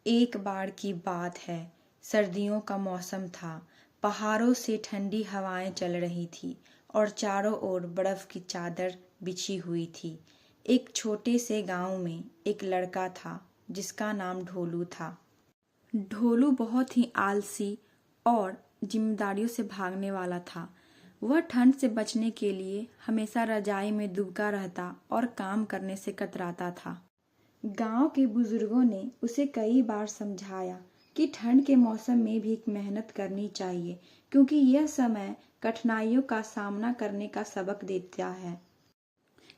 एक बार की बात है, सर्दियों का मौसम था। पहाड़ों से ठंडी हवाएं चल रही थी और चारों ओर बर्फ की चादर बिछी हुई थी। एक छोटे से गांव में एक लड़का था जिसका नाम ढोलू था। ढोलू बहुत ही आलसी और जिम्मेदारियों से भागने वाला था। वह ठंड से बचने के लिए हमेशा रजाई में दुबका रहता और काम करने से कतराता था। गांव के बुजुर्गों ने उसे कई बार समझाया कि ठंड के मौसम में भी मेहनत करनी चाहिए, क्योंकि यह समय कठिनाइयों का सामना करने का सबक देता है।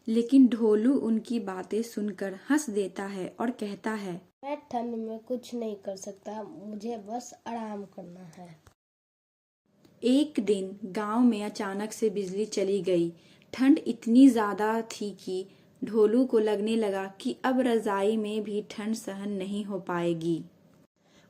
लेकिन ढोलू उनकी बातें सुनकर हंस देता है और कहता है, मैं ठंड में कुछ नहीं कर सकता, मुझे बस आराम करना है। एक दिन गांव में अचानक से बिजली चली गई। ठंड इतनी ज्यादा थी कि ढोलू को लगने लगा कि अब रजाई में भी ठंड सहन नहीं हो पाएगी।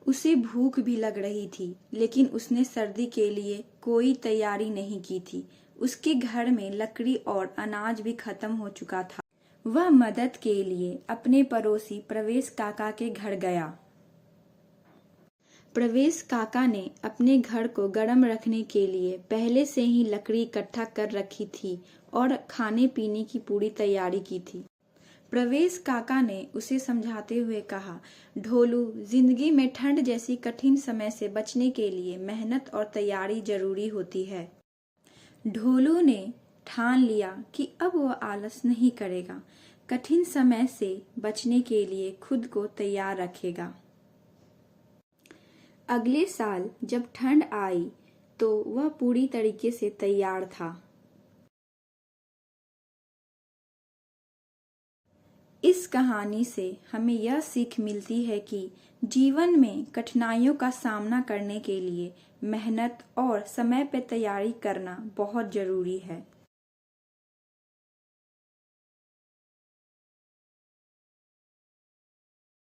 उसे भूख भी लग रही थी, लेकिन उसने सर्दी के लिए कोई तैयारी नहीं की थी। उसके घर में लकड़ी और अनाज भी खत्म हो चुका था। वह मदद के लिए अपने पड़ोसी प्रवेश काका के घर गया। प्रवेश काका ने अपने घर को गर्म रखने के लिए पहले से ही लकड़ी इकट्ठा कर रखी थी और खाने पीने की पूरी तैयारी की थी। प्रवेश काका ने उसे समझाते हुए कहा, ढोलू, जिंदगी में ठंड जैसी कठिन समय से बचने के लिए मेहनत और तैयारी जरूरी होती है। ढोलू ने ठान लिया कि अब वह आलस नहीं करेगा, कठिन समय से बचने के लिए खुद को तैयार रखेगा। अगले साल जब ठंड आई तो वह पूरी तरीके से तैयार था। इस कहानी से हमें यह सीख मिलती है कि जीवन में कठिनाइयों का सामना करने के लिए मेहनत और समय पर तैयारी करना बहुत जरूरी है।